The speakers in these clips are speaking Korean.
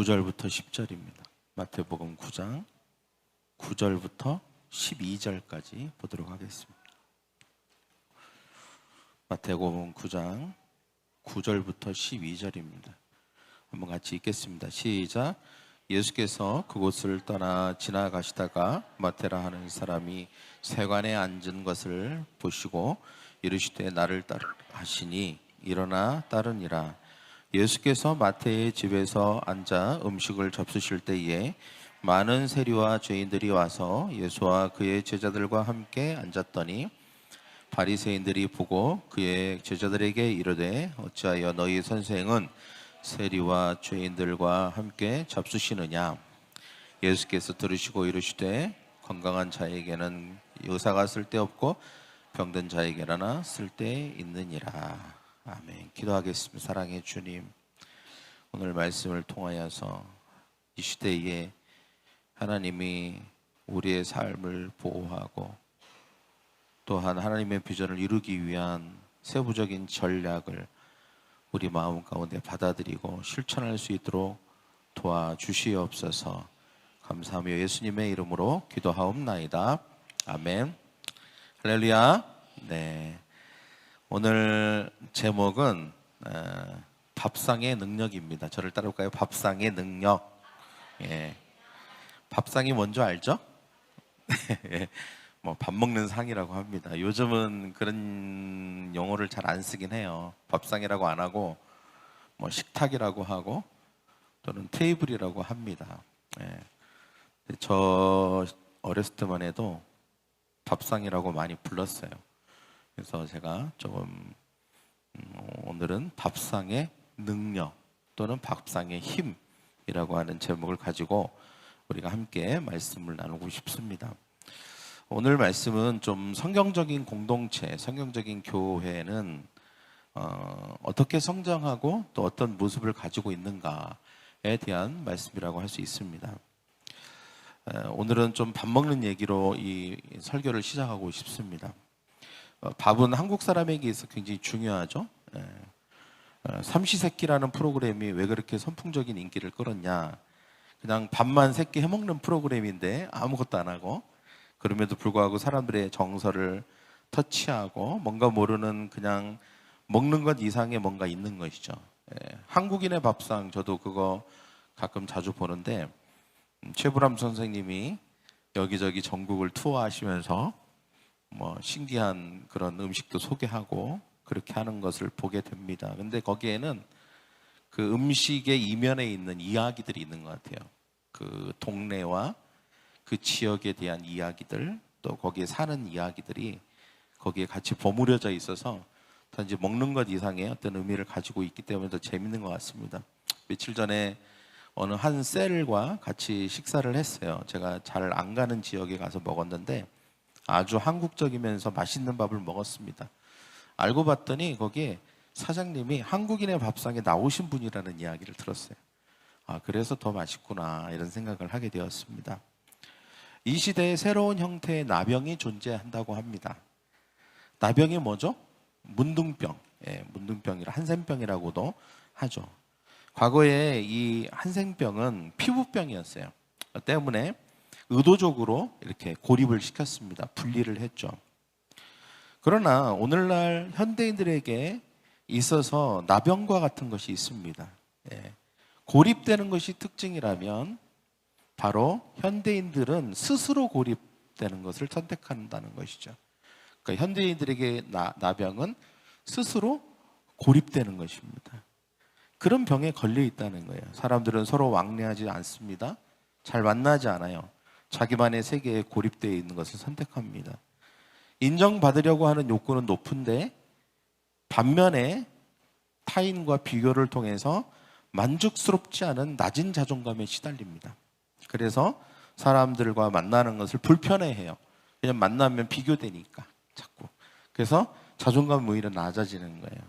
9절부터 10절입니다. 마태복음 9장 9절부터 12절까지 보도록 하겠습니다. 마태복음 9장 9절부터 12절입니다. 한번 같이 읽겠습니다. 시작. 예수께서 그곳을 떠나 지나가시다가 마테라 하는 사람이 세관에 앉은 것을 보시고 이르시되 나를 따르라 하시니 일어나 따르니라. 예수께서 마태의 집에서 앉아 음식을 접수실 때에 많은 세리와 죄인들이 와서 예수와 그의 제자들과 함께 앉았더니 바리새인들이 보고 그의 제자들에게 이르되 어찌하여 너희 선생은 세리와 죄인들과 함께 잡수시느냐. 예수께서 들으시고 이르시되 건강한 자에게는 의사가 쓸데없고 병든 자에게나 쓸데있느니라. 아멘. 기도하겠습니다. 사랑의 주님, 오늘 말씀을 통하여서 이 시대에 하나님이 우리의 삶을 보호하고 또한 하나님의 비전을 이루기 위한 세부적인 전략을 우리 마음 가운데 받아들이고 실천할 수 있도록 도와주시옵소서. 감사하며 예수님의 이름으로 기도하옵나이다. 아멘. 할렐루야. 네. 오늘 제목은 밥상의 능력입니다. 저를 따라올까요? 밥상의 능력. 예. 밥상이 뭔지 알죠? 뭐 밥 먹는 상이라고 합니다. 요즘은 그런 용어를 잘 안 쓰긴 해요. 밥상이라고 안 하고 뭐 식탁이라고 하고 또는 테이블이라고 합니다. 예. 저 어렸을 때만 해도 밥상이라고 많이 불렀어요. 그래서 제가 조금 오늘은 밥상의 능력 또는 밥상의 힘이라고 하는 제목을 가지고 우리가 함께 말씀을 나누고 싶습니다. 오늘 말씀은 좀 성경적인 공동체, 성경적인 교회는 어떻게 성장하고 또 어떤 모습을 가지고 있는가에 대한 말씀이라고 할 수 있습니다. 오늘은 좀 밥 먹는 얘기로 이 설교를 시작하고 싶습니다. 밥은 한국 사람에게 있어 굉장히 중요하죠. 삼시세끼라는 프로그램이 왜 그렇게 선풍적인 인기를 끌었냐. 그냥 밥만 세끼 해먹는 프로그램인데 아무것도 안 하고 그럼에도 불구하고 사람들의 정서를 터치하고 뭔가 모르는 그냥 먹는 것 이상의 뭔가 있는 것이죠. 한국인의 밥상 저도 그거 가끔 자주 보는데 최불암 선생님이 여기저기 전국을 투어하시면서 뭐 신기한 그런 음식도 소개하고 그렇게 하는 것을 보게 됩니다. 근데 거기에는 그 음식의 이면에 있는 이야기들이 있는 것 같아요. 그 동네와 그 지역에 대한 이야기들 또 거기에 사는 이야기들이 거기에 같이 버무려져 있어서 단지 먹는 것 이상의 어떤 의미를 가지고 있기 때문에 더 재밌는 것 같습니다. 며칠 전에 어느 한 셀과 같이 식사를 했어요. 제가 잘 안 가는 지역에 가서 먹었는데 아주 한국적이면서 맛있는 밥을 먹었습니다. 알고 봤더니 거기에 사장님이 한국인의 밥상에 나오신 분이라는 이야기를 들었어요. 아, 그래서 더 맛있구나 이런 생각을 하게 되었습니다. 이 시대에 새로운 형태의 나병이 존재한다고 합니다. 나병이 뭐죠? 문둥병, 문둥병이라 한센병이라고도 하죠. 과거에 이 한센병은 피부병이었어요. 때문에 의도적으로 이렇게 고립을 시켰습니다. 분리를 했죠. 그러나 오늘날 현대인들에게 있어서 나병과 같은 것이 있습니다. 고립되는 것이 특징이라면 바로 현대인들은 스스로 고립되는 것을 선택한다는 것이죠. 그러니까 현대인들에게 나병은 스스로 고립되는 것입니다. 그런 병에 걸려 있다는 거예요. 사람들은 서로 왕래하지 않습니다. 잘 만나지 않아요. 자기만의 세계에 고립되어 있는 것을 선택합니다. 인정받으려고 하는 욕구는 높은데 반면에 타인과 비교를 통해서 만족스럽지 않은 낮은 자존감에 시달립니다. 그래서 사람들과 만나는 것을 불편해해요. 그냥 만나면 비교되니까 자꾸. 그래서 자존감이 오히려 낮아지는 거예요.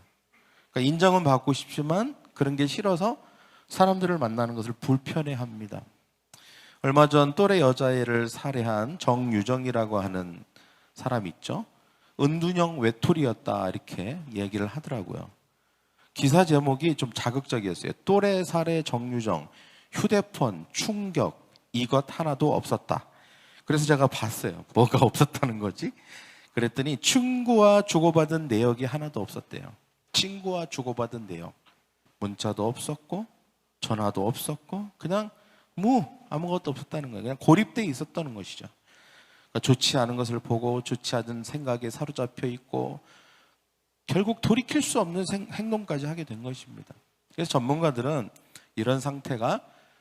그러니까 인정은 받고 싶지만 그런 게 싫어서 사람들을 만나는 것을 불편해합니다. 얼마 전 또래 여자애를 살해한 정유정이라고 하는 사람 있죠. 은둔형 외톨이였다 이렇게 얘기를 하더라고요. 기사 제목이 좀 자극적이었어요. 또래 살해 정유정, 휴대폰, 충격 이것 하나도 없었다. 그래서 제가 봤어요. 뭐가 없었다는 거지? 그랬더니 친구와 주고받은 내역이 하나도 없었대요. 친구와 주고받은 내역. 문자도 없었고 전화도 없었고 그냥 아무것도 없었다는 거예요. 그냥 고립되어 있었다는 것이죠. 그러니까 좋지 않은 것을 보고 좋지 않은 생각에 사로잡혀 있고 결국 돌이킬 수 없는 행동까지 하게 된 것입니다. 그래서 전문가들은 이런 상태가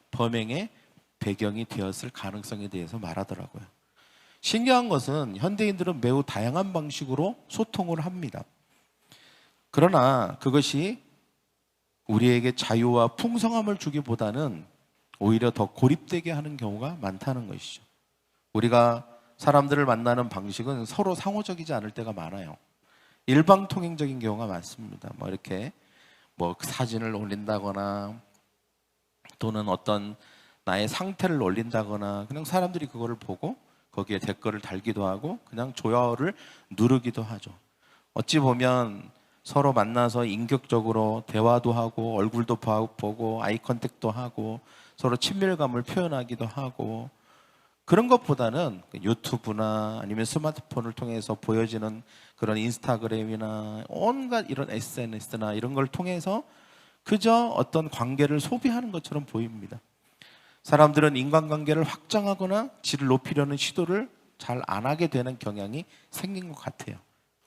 범행의 배경이 되었을 가능성에 대해서 말하더라고요. 신기한 것은 현대인들은 매우 다양한 방식으로 소통을 합니다. 그러나 그것이 우리에게 자유와 풍성함을 주기보다는 오히려 더 고립되게 하는 경우가 많다는 것이죠. 우리가 사람들을 만나는 방식은 서로 상호적이지 않을 때가 많아요. 일방통행적인 경우가 많습니다. 이렇게 사진을 올린다거나 또는 어떤 나의 상태를 올린다거나 그냥 사람들이 그거를 보고 거기에 댓글을 달기도 하고 그냥 좋아요를 누르기도 하죠. 어찌 보면 서로 만나서 인격적으로 대화도 하고 얼굴도 보고 아이 컨택도 하고 서로 친밀감을 표현하기도 하고 그런 것보다는 유튜브나 아니면 스마트폰을 통해서 보여지는 그런 인스타그램이나 온갖 이런 SNS나 이런 걸 통해서 그저 어떤 관계를 소비하는 것처럼 보입니다. 사람들은 인간관계를 확장하거나 질을 높이려는 시도를 잘 안 하게 되는 경향이 생긴 것 같아요.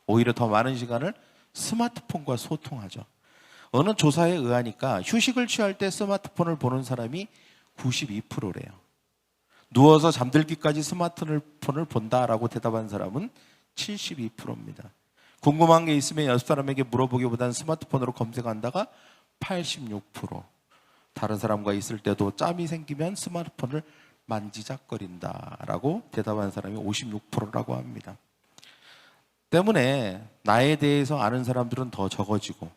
오히려 더 많은 시간을 스마트폰과 소통하죠. 어느 조사에 의하니까 휴식을 취할 때 스마트폰을 보는 사람이 92%래요. 누워서 잠들기까지 스마트폰을 본다라고 대답한 사람은 72%입니다. 궁금한 게 있으면 옆 사람에게 물어보기보다는 스마트폰으로 검색한다가 86%. 다른 사람과 있을 때도 짬이 생기면 스마트폰을 만지작거린다라고 대답한 사람이 56%라고 합니다. 때문에 나에 대해서 아는 사람들은 더 적어지고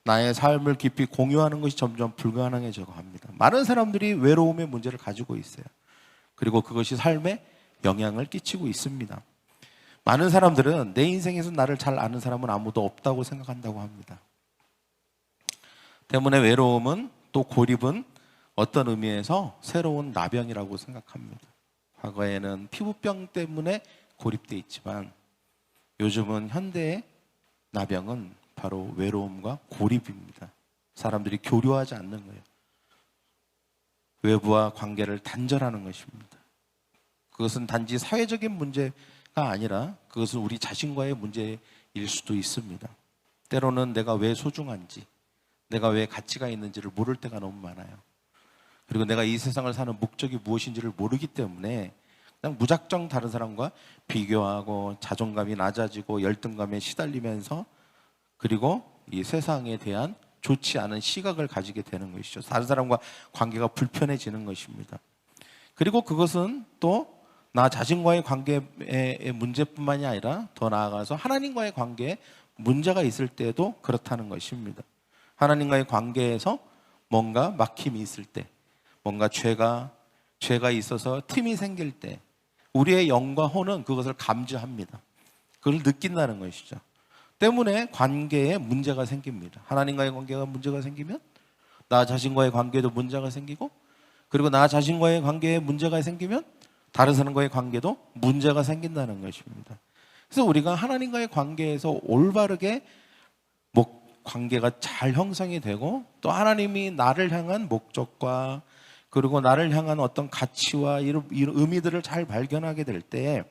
나의 삶을 깊이 공유하는 것이 점점 불가능해져 갑니다. 많은 사람들이 외로움의 문제를 가지고 있어요. 그리고 그것이 삶에 영향을 끼치고 있습니다. 많은 사람들은 내 인생에서 나를 잘 아는 사람은 아무도 없다고 생각한다고 합니다. 때문에 외로움은 또 고립은 어떤 의미에서 새로운 나병이라고 생각합니다. 과거에는 피부병 때문에 고립되어 있지만 요즘은 현대의 나병은 바로 외로움과 고립입니다. 사람들이 교류하지 않는 거예요. 외부와 관계를 단절하는 것입니다. 그것은 단지 사회적인 문제가 아니라 그것은 우리 자신과의 문제일 수도 있습니다. 때로는 내가 왜 소중한지, 내가 왜 가치가 있는지를 모를 때가 너무 많아요. 그리고 내가 이 세상을 사는 목적이 무엇인지를 모르기 때문에 그냥 무작정 다른 사람과 비교하고 자존감이 낮아지고 열등감에 시달리면서 그리고 이 세상에 대한 좋지 않은 시각을 가지게 되는 것이죠. 다른 사람과 관계가 불편해지는 것입니다. 그리고 그것은 또 나 자신과의 관계의 문제뿐만이 아니라 더 나아가서 하나님과의 관계에 문제가 있을 때도 그렇다는 것입니다. 하나님과의 관계에서 뭔가 막힘이 있을 때, 뭔가 죄가 있어서 틈이 생길 때 우리의 영과 혼은 그것을 감지합니다. 그걸 느낀다는 것이죠. 때문에 관계에 문제가 생깁니다. 하나님과의 관계가 문제가 생기면 나 자신과의 관계에도 문제가 생기고 그리고 나 자신과의 관계에 문제가 생기면 다른 사람과의 관계도 문제가 생긴다는 것입니다. 그래서 우리가 하나님과의 관계에서 올바르게 관계가 잘 형성이 되고 또 하나님이 나를 향한 목적과 그리고 나를 향한 어떤 가치와 이런 의미들을 잘 발견하게 될 때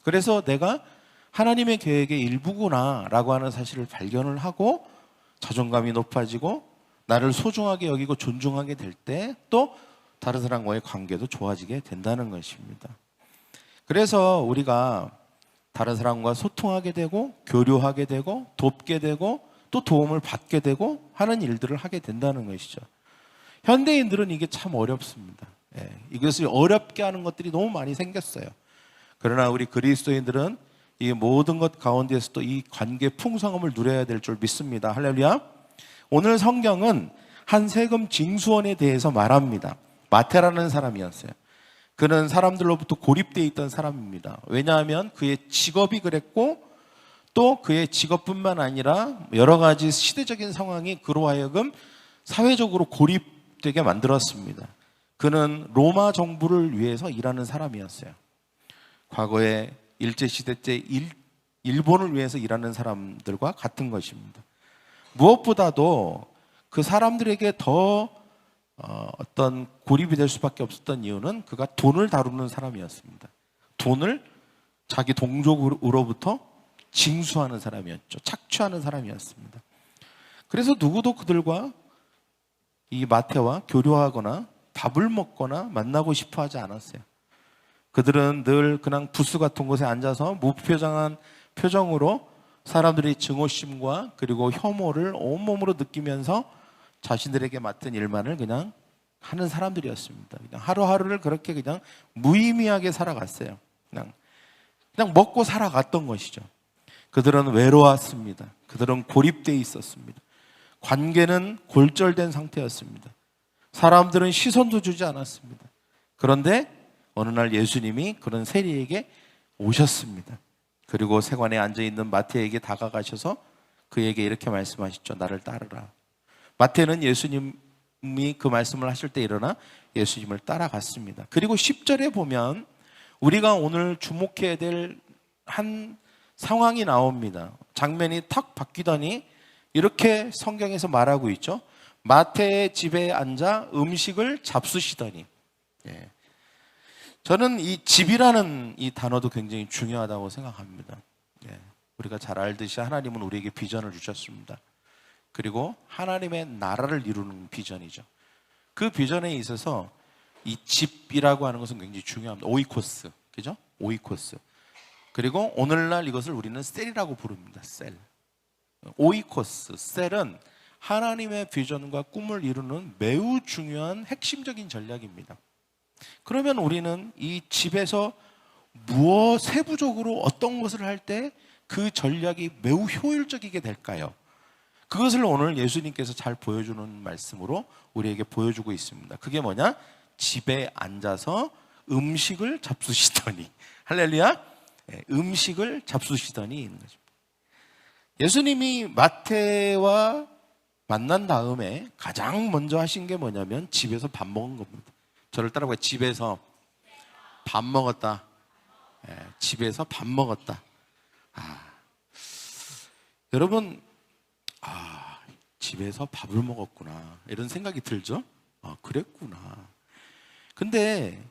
그래서 내가 하나님의 계획의 일부구나라고 하는 사실을 발견을 하고 자존감이 높아지고 나를 소중하게 여기고 존중하게 될 때 또 다른 사람과의 관계도 좋아지게 된다는 것입니다. 그래서 우리가 다른 사람과 소통하게 되고 교류하게 되고 돕게 되고 또 도움을 받게 되고 하는 일들을 하게 된다는 것이죠. 현대인들은 이게 참 어렵습니다. 이것을 어렵게 하는 것들이 너무 많이 생겼어요. 그러나 우리 그리스도인들은 이 모든 것 가운데서도 이 관계 풍성함을 누려야 될 줄 믿습니다. 할렐루야. 오늘 성경은 한 세금 징수원에 대해서 말합니다. 마태라는 사람이었어요. 그는 사람들로부터 고립되어 있던 사람입니다. 왜냐하면 그의 직업이 그랬고 또 그의 직업뿐만 아니라 여러 가지 시대적인 상황이 그로 하여금 사회적으로 고립되게 만들었습니다. 그는 로마 정부를 위해서 일하는 사람이었어요. 과거에 일제시대 때 일본을 위해서 일하는 사람들과 같은 것입니다. 무엇보다도 그 사람들에게 더 어떤 고립이 될 수밖에 없었던 이유는 그가 돈을 다루는 사람이었습니다. 돈을 자기 동족으로부터 징수하는 사람이었죠. 착취하는 사람이었습니다. 그래서 누구도 그들과 이 마태와 교류하거나 밥을 먹거나 만나고 싶어 하지 않았어요. 그들은 늘 그냥 부스 같은 곳에 앉아서 무표정한 표정으로 사람들의 증오심과 그리고 혐오를 온몸으로 느끼면서 자신들에게 맡은 일만을 그냥 하는 사람들이었습니다. 그냥 하루하루를 그렇게 그냥 무의미하게 살아갔어요. 그냥 먹고 살아갔던 것이죠. 그들은 외로웠습니다. 그들은 고립되어 있었습니다. 관계는 골절된 상태였습니다. 사람들은 시선도 주지 않았습니다. 그런데 어느 날 예수님이 그런 세리에게 오셨습니다. 그리고 세관에 앉아있는 마태에게 다가가셔서 그에게 이렇게 말씀하시죠. 나를 따르라. 마태는 예수님이 그 말씀을 하실 때 일어나 예수님을 따라갔습니다. 그리고 10절에 보면 우리가 오늘 주목해야 될 한 상황이 나옵니다. 장면이 탁 바뀌더니 이렇게 성경에서 말하고 있죠. 마태의 집에 앉아 음식을 잡수시더니. 예. 저는 이 집이라는 이 단어도 굉장히 중요하다고 생각합니다. 예. 우리가 잘 알듯이 하나님은 우리에게 비전을 주셨습니다. 그리고 하나님의 나라를 이루는 비전이죠. 그 비전에 있어서 이 집이라고 하는 것은 굉장히 중요합니다. 오이코스, 그죠? 오이코스. 그리고 오늘날 이것을 우리는 셀이라고 부릅니다. 셀. 오이코스, 셀은 하나님의 비전과 꿈을 이루는 매우 중요한 핵심적인 전략입니다. 그러면 우리는 이 집에서 세부적으로 어떤 것을 할 때 그 전략이 매우 효율적이게 될까요? 그것을 오늘 예수님께서 잘 보여주는 말씀으로 우리에게 보여주고 있습니다. 그게 뭐냐? 집에 앉아서 음식을 잡수시더니. 할렐루야. 음식을 잡수시더니 있는 거죠. 예수님이 마태와 만난 다음에 가장 먼저 하신 게 뭐냐면 집에서 밥 먹은 겁니다. 저를 따라가요. 집에서 밥 먹었다. 집에서 밥 먹었다. 여러분, 집에서 밥을 먹었구나 이런 생각이 들죠? 그랬구나. 근데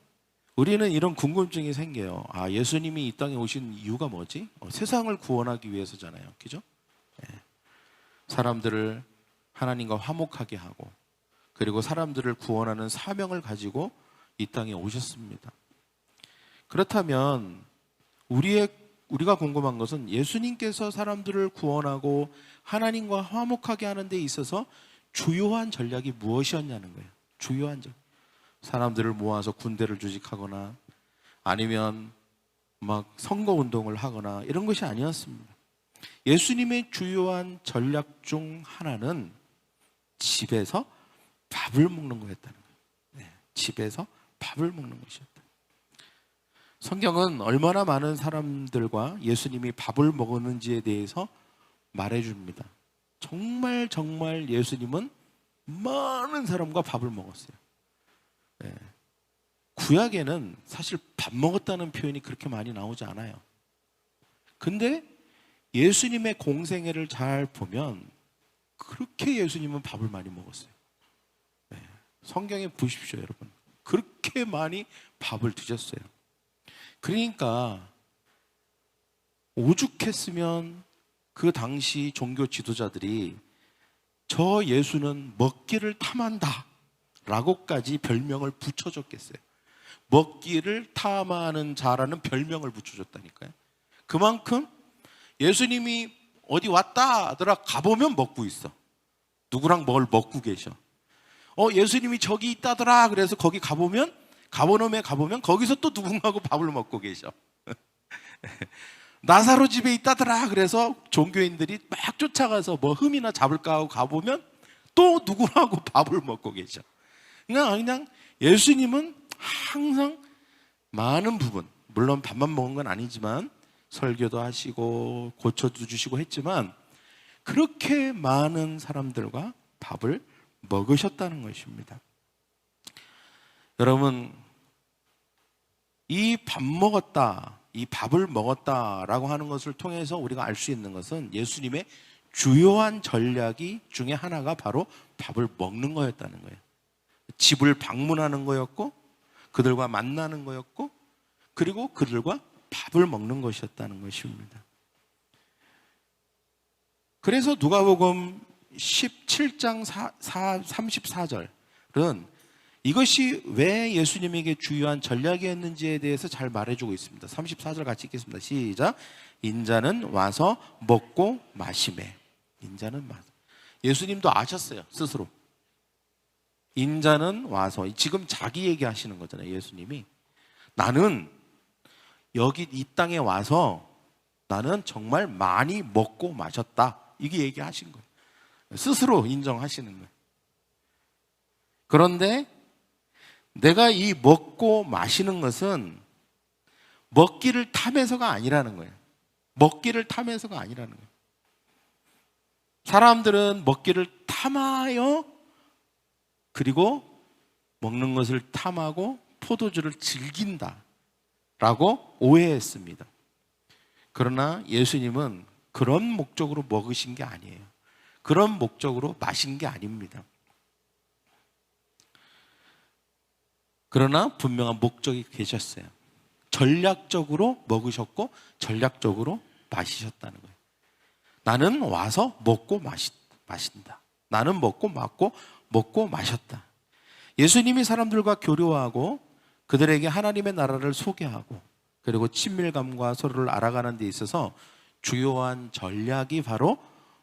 우리는 이런 궁금증이 생겨요. 예수님이 이 땅에 오신 이유가 뭐지? 세상을 구원하기 위해서잖아요. 그죠? 사람들을 하나님과 화목하게 하고 그리고 사람들을 구원하는 사명을 가지고 이 땅에 오셨습니다. 그렇다면 우리가 궁금한 것은 예수님께서 사람들을 구원하고 하나님과 화목하게 하는 데 있어서 주요한 전략이 무엇이었냐는 거예요. 주요한 전략. 사람들을 모아서 군대를 조직하거나 아니면 막 선거운동을 하거나 이런 것이 아니었습니다. 예수님의 주요한 전략 중 하나는 집에서 밥을 먹는 거였다는 거예요. 집에서 밥을 먹는 것이었다. 성경은 얼마나 많은 사람들과 예수님이 밥을 먹었는지에 대해서 말해줍니다. 정말 예수님은 많은 사람과 밥을 먹었어요. 구약에는 사실 밥 먹었다는 표현이 그렇게 많이 나오지 않아요. 근데 예수님의 공생애를 잘 보면 그렇게 예수님은 밥을 많이 먹었어요. 성경에 보십시오, 여러분. 그렇게 많이 밥을 드셨어요. 그러니까 오죽했으면 그 당시 종교 지도자들이 저 예수는 먹기를 탐한다 라고까지 별명을 붙여줬겠어요. 먹기를 탐하는 자라는 별명을 붙여줬다니까요. 그만큼 예수님이 어디 왔다 하더라 가보면 먹고 있어. 누구랑 뭘 먹고 계셔. 예수님이 저기 있다더라 그래서 거기 가보면 가버나움에 가보면 거기서 또 누군가하고 밥을 먹고 계셔. 나사로 집에 있다더라 그래서 종교인들이 막 쫓아가서 뭐 흠이나 잡을까 하고 가보면 또 누구하고 밥을 먹고 계셔. 그냥 예수님은 항상 많은 부분, 물론 밥만 먹은 건 아니지만 설교도 하시고 고쳐도 주시고 했지만 그렇게 많은 사람들과 밥을 먹으셨다는 것입니다. 여러분, 이 밥 먹었다, 이 밥을 먹었다라고 하는 것을 통해서 우리가 알 수 있는 것은 예수님의 주요한 전략이 중에 하나가 바로 밥을 먹는 거였다는 거예요. 집을 방문하는 거였고, 그들과 만나는 거였고, 그리고 그들과 밥을 먹는 것이었다는 것입니다. 그래서 누가복음 17장 34절은 이것이 왜 예수님에게 주요한 전략이었는지에 대해서 잘 말해주고 있습니다. 34절 같이 읽겠습니다. 시작. 인자는 와서 먹고 마시매. 인자는 와서. 예수님도 아셨어요, 스스로. 인자는 와서. 지금 자기 얘기하시는 거잖아요, 예수님이. 나는 여기 이 땅에 와서 나는 정말 많이 먹고 마셨다. 이게 얘기하신 거예요. 스스로 인정하시는 거예요. 그런데 내가 이 먹고 마시는 것은 먹기를 탐해서가 아니라는 거예요. 먹기를 탐해서가 아니라는 거예요. 사람들은 먹기를 탐하여 그리고 먹는 것을 탐하고 포도주를 즐긴다 라고 오해했습니다. 그러나 예수님은 그런 목적으로 먹으신 게 아니에요. 그런 목적으로 마신 게 아닙니다. 그러나 분명한 목적이 계셨어요. 전략적으로 먹으셨고 전략적으로 마시셨다는 거예요. 나는 와서 먹고 마신다. 나는 먹고 마셨다. 예수님이 사람들과 교류하고 그들에게 하나님의 나라를 소개하고 그리고 친밀감과 서로를 알아가는 데 있어서 주요한 전략이 바로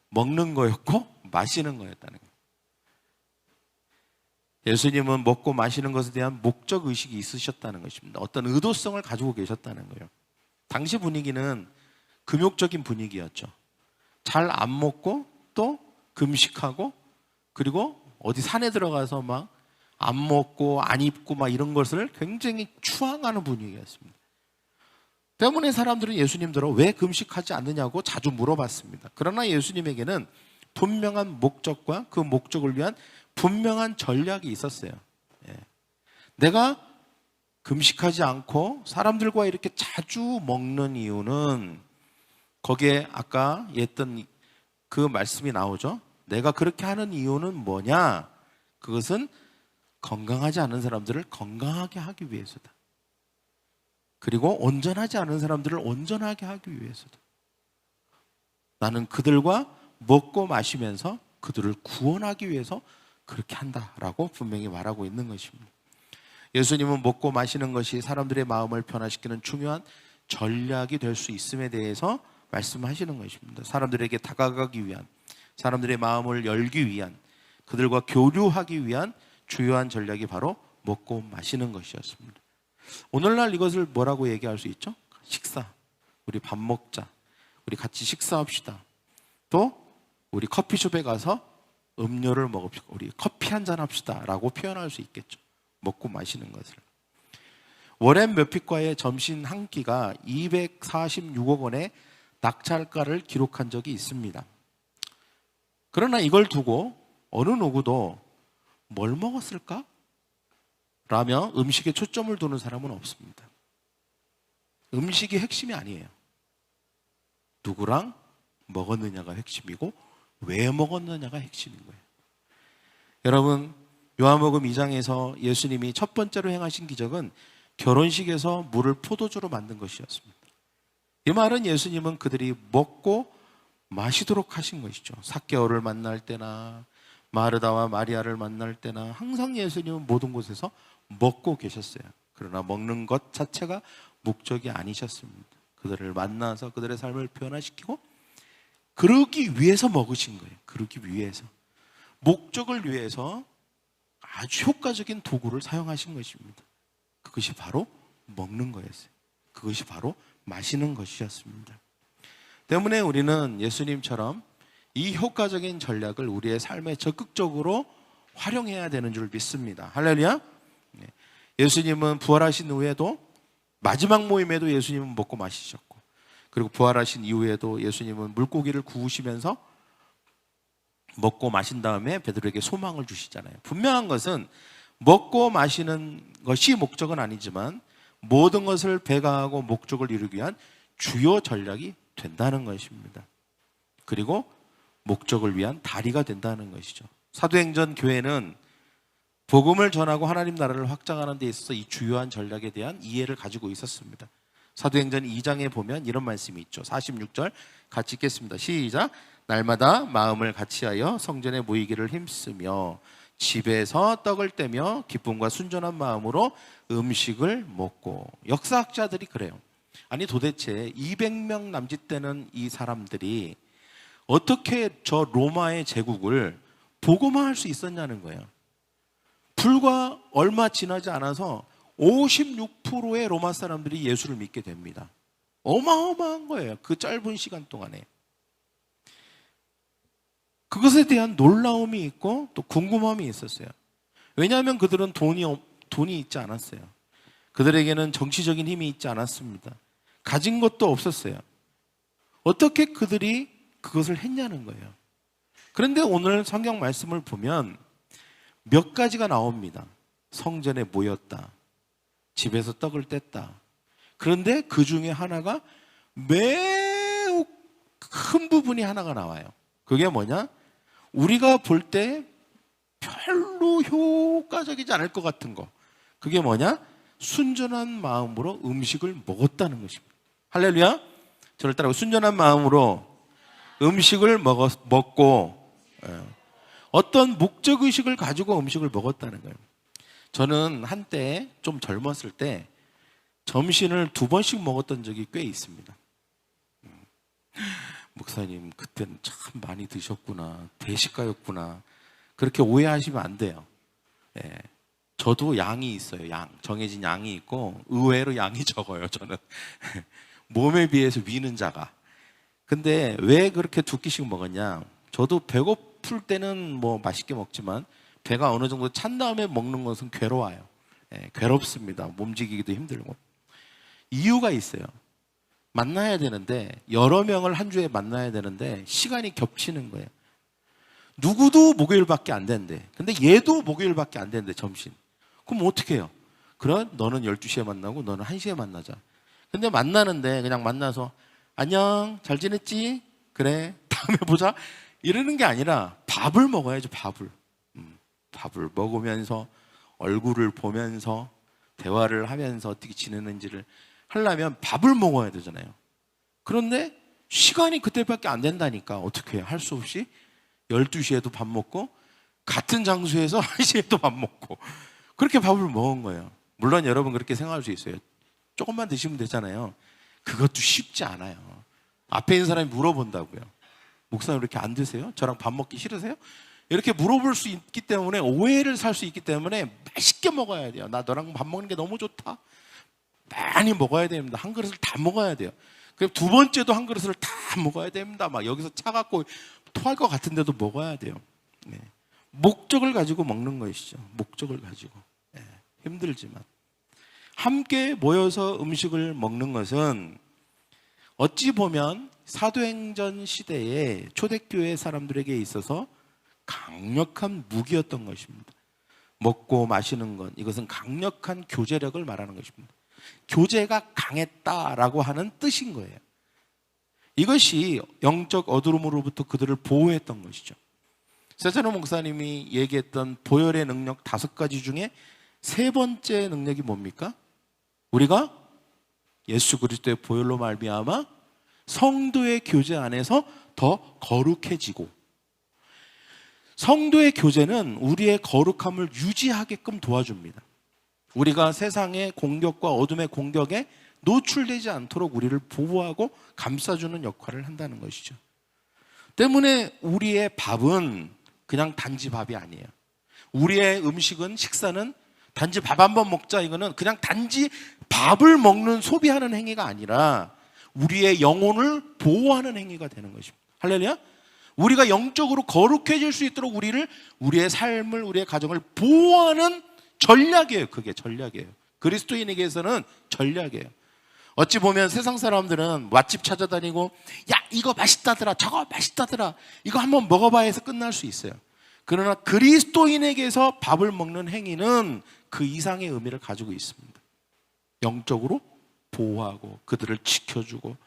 먹는 거였고 마시는 거였다는 거예요. 예수님은 먹고 마시는 것에 대한 목적 의식이 있으셨다는 것입니다. 어떤 의도성을 가지고 계셨다는 거예요. 당시 분위기는 금욕적인 분위기였죠. 잘 안 먹고 또 금식하고 그리고 어디 산에 들어가서 막 안 먹고 안 입고 막 이런 것을 굉장히 추앙하는 분위기였습니다. 때문에 사람들은 예수님들로 왜 금식하지 않느냐고 자주 물어봤습니다. 그러나 예수님에게는 분명한 목적과 그 목적을 위한 분명한 전략이 있었어요. 내가 금식하지 않고 사람들과 이렇게 자주 먹는 이유는 거기에 아까 했던 그 말씀이 나오죠. 내가 그렇게 하는 이유는 뭐냐? 그것은 건강하지 않은 사람들을 건강하게 하기 위해서다. 그리고 온전하지 않은 사람들을 온전하게 하기 위해서다. 나는 그들과 먹고 마시면서 그들을 구원하기 위해서 그렇게 한다라고 분명히 말하고 있는 것입니다. 예수님은 먹고 마시는 것이 사람들의 마음을 변화시키는 중요한 전략이 될 수 있음에 대해서 말씀하시는 것입니다. 사람들에게 다가가기 위한, 사람들의 마음을 열기 위한, 그들과 교류하기 위한 주요한 전략이 바로 먹고 마시는 것이었습니다. 오늘날 이것을 뭐라고 얘기할 수 있죠? 식사. 우리 밥 먹자. 우리 같이 식사합시다. 또 우리 커피숍에 가서 음료를 먹읍시다. 우리 커피 한잔 합시다 라고 표현할 수 있겠죠. 먹고 마시는 것을. 워렌 버핏과의 점심 한 끼가 246억 원의 낙찰가를 기록한 적이 있습니다. 그러나 이걸 두고 어느 누구도 뭘 먹었을까? 라며 음식에 초점을 두는 사람은 없습니다. 음식이 핵심이 아니에요. 누구랑 먹었느냐가 핵심이고 왜 먹었느냐가 핵심인 거예요. 여러분, 요한복음 2장에서 예수님이 첫 번째로 행하신 기적은 결혼식에서 물을 포도주로 만든 것이었습니다. 이 말은 예수님은 그들이 먹고 마시도록 하신 것이죠. 삭개오를 만날 때나 마르다와 마리아를 만날 때나 항상 예수님은 모든 곳에서 먹고 계셨어요. 그러나 먹는 것 자체가 목적이 아니셨습니다. 그들을 만나서 그들의 삶을 변화시키고 그러기 위해서 먹으신 거예요. 그러기 위해서. 목적을 위해서 아주 효과적인 도구를 사용하신 것입니다. 그것이 바로 먹는 거였어요. 그것이 바로 마시는 것이었습니다. 때문에 우리는 예수님처럼 이 효과적인 전략을 우리의 삶에 적극적으로 활용해야 되는 줄 믿습니다. 할렐루야. 예수님은 부활하신 후에도 마지막 모임에도 예수님은 먹고 마시셨고 그리고 부활하신 이후에도 예수님은 물고기를 구우시면서 먹고 마신 다음에 베드로에게 소망을 주시잖아요. 분명한 것은 먹고 마시는 것이 목적은 아니지만 모든 것을 배가하고 목적을 이루기 위한 주요 전략이 된다는 것입니다. 그리고 목적을 위한 다리가 된다는 것이죠. 사도행전 교회는 복음을 전하고 하나님 나라를 확장하는 데 있어서 이 주요한 전략에 대한 이해를 가지고 있었습니다. 사도행전 2장에 보면 이런 말씀이 있죠. 46절 같이 읽겠습니다. 시작. 날마다 마음을 같이하여 성전에 모이기를 힘쓰며 집에서 떡을 떼며 기쁨과 순전한 마음으로 음식을 먹고. 역사학자들이 그래요. 아니 도대체 200명 남짓 되는 이 사람들이 어떻게 저 로마의 제국을 복음화할 수 있었냐는 거예요. 불과 얼마 지나지 않아서 56%의 로마 사람들이 예수를 믿게 됩니다. 어마어마한 거예요. 그 짧은 시간 동안에. 그것에 대한 놀라움이 있고 또 궁금함이 있었어요. 왜냐하면 그들은 돈이 있지 않았어요. 그들에게는 정치적인 힘이 있지 않았습니다. 가진 것도 없었어요. 어떻게 그들이 그것을 했냐는 거예요. 그런데 오늘 성경 말씀을 보면 몇 가지가 나옵니다. 성전에 모였다. 집에서 떡을 뗐다. 그런데 그 중에 하나가 매우 큰 부분이 하나가 나와요. 그게 뭐냐? 우리가 볼 때 별로 효과적이지 않을 것 같은 거. 그게 뭐냐? 순전한 마음으로 음식을 먹었다는 것입니다. 할렐루야. 저를 따라고 순전한 마음으로 음식을 먹고 어떤 목적의식을 가지고 음식을 먹었다는 거예요. 저는 한때 좀 젊었을 때 점심을 2번씩 먹었던 적이 꽤 있습니다. 목사님 그때는 참 많이 드셨구나, 대식가였구나, 그렇게 오해하시면 안 돼요. 예. 저도 양이 있어요. 정해진 양이 있고 의외로 양이 적어요. 저는 몸에 비해서 위는 작아. 근데 왜 그렇게 2끼씩 먹었냐? 저도 배고플 때는 뭐 맛있게 먹지만 배가 어느 정도 찬 다음에 먹는 것은 괴로워요. 예, 괴롭습니다. 몸지기기도 힘들고. 이유가 있어요. 만나야 되는데 여러 명을 한 주에 만나야 되는데 시간이 겹치는 거예요. 누구도 목요일밖에 안 된대. 근데 얘도 목요일밖에 안 된대, 점심. 그럼 어떻게 해요? 그럼 너는 12시에 만나고 너는 1시에 만나자. 근데 만나는데 그냥 만나서 안녕, 잘 지냈지? 그래, 다음에 보자. 이러는 게 아니라 밥을 먹어야죠, 밥을. 밥을 먹으면서 얼굴을 보면서 대화를 하면서 어떻게 지내는지를 하려면 밥을 먹어야 되잖아요. 그런데 시간이 그때밖에 안 된다니까 어떻게 해요? 할 수 없이 12시에도 밥 먹고 같은 장소에서 1시에도 밥 먹고 그렇게 밥을 먹은 거예요. 물론 여러분 그렇게 생각할 수 있어요. 조금만 드시면 되잖아요. 그것도 쉽지 않아요. 앞에 있는 사람이 물어본다고요. 목사님 이렇게 안 드세요? 저랑 밥 먹기 싫으세요? 이렇게 물어볼 수 있기 때문에 오해를 살 수 있기 때문에 맛있게 먹어야 돼요. 나 너랑 밥 먹는 게 너무 좋다. 많이 먹어야 됩니다. 한 그릇을 다 먹어야 돼요. 그럼 2번째도 한 그릇을 다 먹어야 됩니다. 막 여기서 차갖고 토할 것 같은데도 먹어야 돼요. 네. 목적을 가지고 먹는 것이죠. 목적을 가지고. 네. 힘들지만 함께 모여서 음식을 먹는 것은 어찌 보면 사도행전 시대에 초대교회 사람들에게 있어서 강력한 무기였던 것입니다. 먹고 마시는 것, 이것은 강력한 교제력을 말하는 것입니다. 교제가 강했다라고 하는 뜻인 거예요. 이것이 영적 어두움으로부터 그들을 보호했던 것이죠. 세찬호 목사님이 얘기했던 보혈의 능력 5가지 중에 3번째 능력이 뭡니까? 우리가 예수 그리스도의 보혈로 말미암아 성도의 교제 안에서 더 거룩해지고, 성도의 교제는 우리의 거룩함을 유지하게끔 도와줍니다. 우리가 세상의 공격과 어둠의 공격에 노출되지 않도록 우리를 보호하고 감싸주는 역할을 한다는 것이죠. 때문에 우리의 밥은 그냥 단지 밥이 아니에요. 우리의 음식은, 식사는 단지 밥 한 번 먹자, 이거는 그냥 단지 밥을 먹는, 소비하는 행위가 아니라 우리의 영혼을 보호하는 행위가 되는 것입니다. 할렐루야. 우리가 영적으로 거룩해질 수 있도록 우리의 삶을, 우리의 가정을 보호하는 전략이에요. 그게 전략이에요. 그리스도인에게서는 전략이에요. 어찌 보면 세상 사람들은 맛집 찾아다니고 야 이거 맛있다더라, 저거 맛있다더라, 이거 한번 먹어봐야 해서 끝날 수 있어요. 그러나 그리스도인에게서 밥을 먹는 행위는 그 이상의 의미를 가지고 있습니다. 영적으로 보호하고 그들을 지켜주고,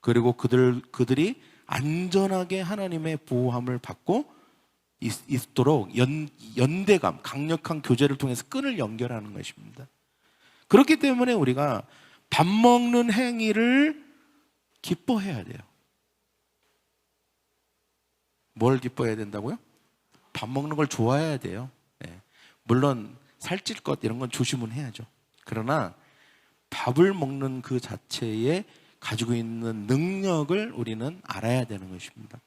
그리고 그들이 안전하게 하나님의 보호함을 받고 있도록 연대감, 강력한 교제를 통해서 끈을 연결하는 것입니다. 그렇기 때문에 우리가 밥 먹는 행위를 기뻐해야 돼요. 뭘 기뻐해야 된다고요? 밥 먹는 걸 좋아해야 돼요. 네. 물론 살찔 것 이런 건 조심은 해야죠. 그러나 밥을 먹는 그 자체에 가지고 있는 능력을 우리는 알아야 되는 것입니다.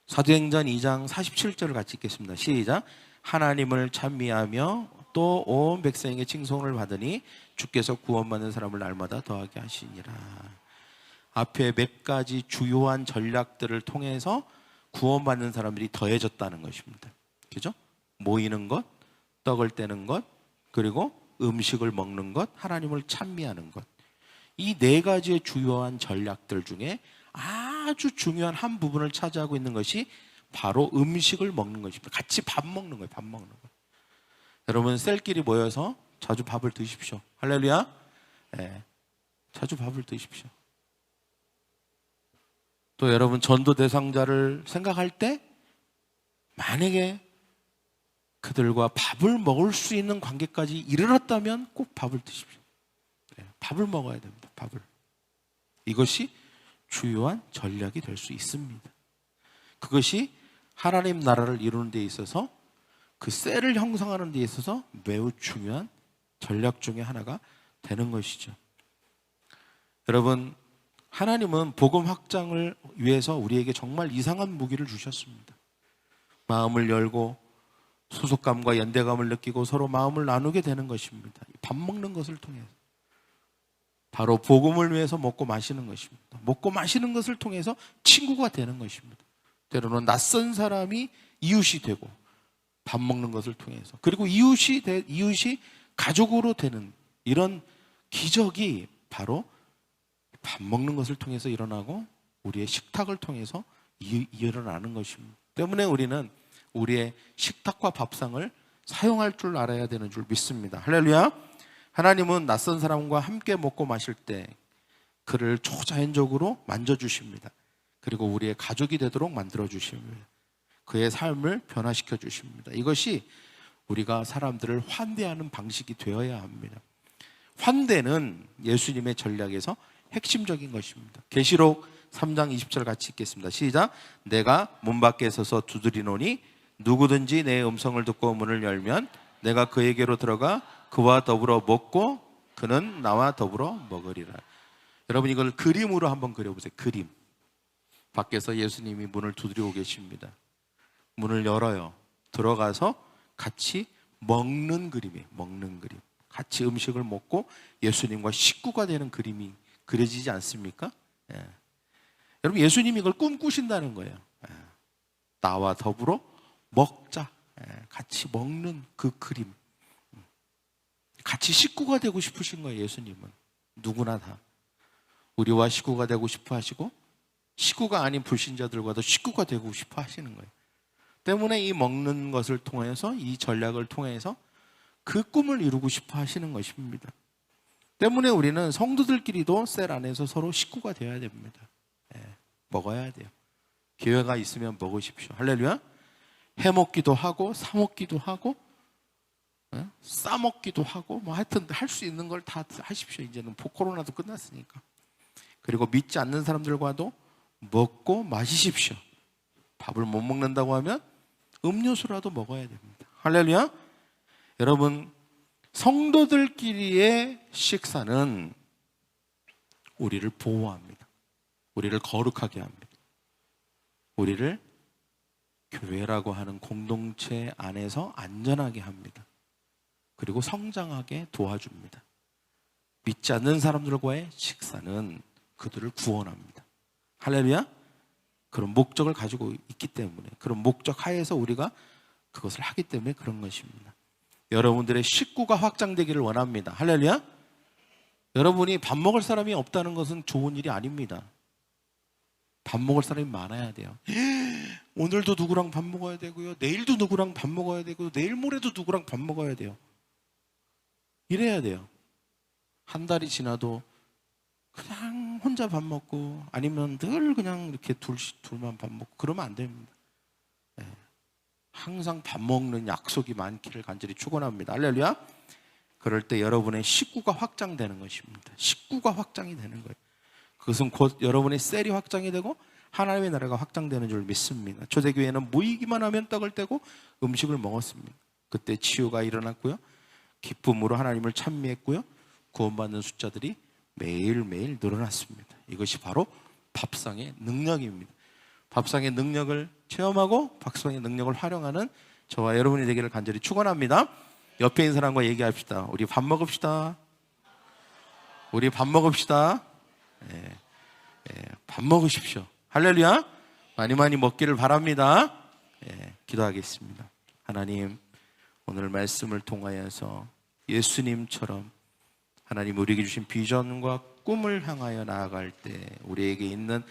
사도행전 2장 47절을 같이 읽겠습니다. 시작. 하나님을 찬미하며 또 온 백성에게 칭송을 받으니 주께서 구원받는 사람을 날마다 더하게 하시니라. 앞에 몇 가지 주요한 전략들을 통해서 구원받는 사람들이 더해졌다는 것입니다. 그죠? 모이는 것, 떡을 떼는 것, 그리고 음식을 먹는 것, 하나님을 찬미하는 것. 이 네 가지의 주요한 전략들 중에 아주 중요한 한 부분을 차지하고 있는 것이 바로 음식을 먹는 것입니다. 같이 밥 먹는 거예요. 밥 먹는 거. 여러분 셀끼리 모여서 자주 밥을 드십시오. 할렐루야. 네, 자주 밥을 드십시오. 또 여러분 전도 대상자를 생각할 때 만약에 그들과 밥을 먹을 수 있는 관계까지 이르렀다면 꼭 밥을 드십시오. 네, 밥을 먹어야 됩니다. 밥을. 이것이 주요한 전략이 될 수 있습니다. 그것이 하나님 나라를 이루는 데 있어서 그 셀을 형성하는 데 있어서 매우 중요한 전략 중에 하나가 되는 것이죠. 여러분, 하나님은 복음 확장을 위해서 우리에게 정말 이상한 무기를 주셨습니다. 마음을 열고 소속감과 연대감을 느끼고 서로 마음을 나누게 되는 것입니다. 밥 먹는 것을 통해서. 바로 복음을 위해서 먹고 마시는 것입니다. 먹고 마시는 것을 통해서 친구가 되는 것입니다. 때로는 낯선 사람이 이웃이 되고 밥 먹는 것을 통해서, 그리고 이웃이 가족으로 되는 이런 기적이 바로 밥 먹는 것을 통해서 일어나고 우리의 식탁을 통해서 일어나는 것입니다. 때문에 우리는 우리의 식탁과 밥상을 사용할 줄 알아야 되는 줄 믿습니다. 할렐루야. 하나님은 낯선 사람과 함께 먹고 마실 때 그를 초자연적으로 만져주십니다. 그리고 우리의 가족이 되도록 만들어주십니다. 그의 삶을 변화시켜 주십니다. 이것이 우리가 사람들을 환대하는 방식이 되어야 합니다. 환대는 예수님의 전략에서 핵심적인 것입니다. 계시록 3장 20절 같이 읽겠습니다. 시작. 내가 문 밖에 서서 두드리노니 누구든지 내 음성을 듣고 문을 열면 내가 그에게로 들어가 그와 더불어 먹고 그는 나와 더불어 먹으리라. 여러분 이걸 그림으로 한번 그려보세요. 그림. 밖에서 예수님이 문을 두드리고 계십니다. 문을 열어요. 들어가서 같이 먹는 그림이에요. 먹는 그림. 같이 음식을 먹고 예수님과 식구가 되는 그림이 그려지지 않습니까? 예. 여러분 예수님이 이걸 꿈꾸신다는 거예요. 예. 나와 더불어 먹자. 예. 같이 먹는 그 그림. 같이 식구가 되고 싶으신 거예요. 예수님은. 누구나 다. 우리와 식구가 되고 싶어 하시고 식구가 아닌 불신자들과도 식구가 되고 싶어 하시는 거예요. 때문에 이 먹는 것을 통해서, 이 전략을 통해서 그 꿈을 이루고 싶어 하시는 것입니다. 때문에 우리는 성도들끼리도 셀 안에서 서로 식구가 되어야 됩니다. 예, 먹어야 돼요. 기회가 있으면 먹으십시오. 할렐루야. 해먹기도 하고 사먹기도 하고 싸먹기도 하고 뭐 하여튼 할 수 있는 걸 다 하십시오. 이제는 코로나도 끝났으니까. 그리고 믿지 않는 사람들과도 먹고 마시십시오. 밥을 못 먹는다고 하면 음료수라도 먹어야 됩니다. 할렐루야. 여러분 성도들끼리의 식사는 우리를 보호합니다. 우리를 거룩하게 합니다. 우리를 교회라고 하는 공동체 안에서 안전하게 합니다. 그리고 성장하게 도와줍니다. 믿지 않는 사람들과의 식사는 그들을 구원합니다. 할렐루야. 그런 목적을 가지고 있기 때문에, 그런 목적 하에서 우리가 그것을 하기 때문에 그런 것입니다. 여러분들의 식구가 확장되기를 원합니다. 할렐루야. 여러분이 밥 먹을 사람이 없다는 것은 좋은 일이 아닙니다. 밥 먹을 사람이 많아야 돼요. 오늘도 누구랑 밥 먹어야 되고요. 내일도 누구랑 밥 먹어야 되고 내일 모레도 누구랑 밥 먹어야 돼요. 이래야 돼요. 한 달이 지나도 그냥 혼자 밥 먹고 아니면 늘 그냥 이렇게 둘만 밥 먹고 그러면 안 됩니다. 네. 항상 밥 먹는 약속이 많기를 간절히 축원합니다. 할렐루야. 그럴 때 여러분의 식구가 확장되는 것입니다. 식구가 확장이 되는 거예요. 그것은 곧 여러분의 셀이 확장이 되고 하나님의 나라가 확장되는 줄 믿습니다. 초대교회는 모이기만 하면 떡을 떼고 음식을 먹었습니다. 그때 치유가 일어났고요. 기쁨으로 하나님을 찬미했고요. 구원받는 숫자들이 매일매일 늘어났습니다. 이것이 바로 밥상의 능력입니다. 밥상의 능력을 체험하고 밥상의 능력을 활용하는 저와 여러분이 되기를 간절히 축원합니다. 옆에 있는 사람과 얘기합시다. 우리 밥 먹읍시다. 우리 밥 먹읍시다. 밥 먹으십시오. 할렐루야. 많이 많이 먹기를 바랍니다. 기도하겠습니다. 하나님, 오늘 말씀을 통하여서 예수님처럼 하나님 우리에게 주신 비전과 꿈을 향하여 나아갈 때 우리에게 있는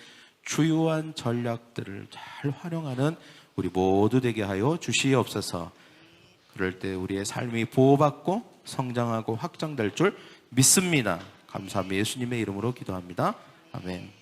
주요한 전략들을 잘 활용하는 우리 모두 되게 하여 주시옵소서. 그럴 때 우리의 삶이 보호받고 성장하고 확장될 줄 믿습니다. 감사합니다. 예수님의 이름으로 기도합니다. 아멘.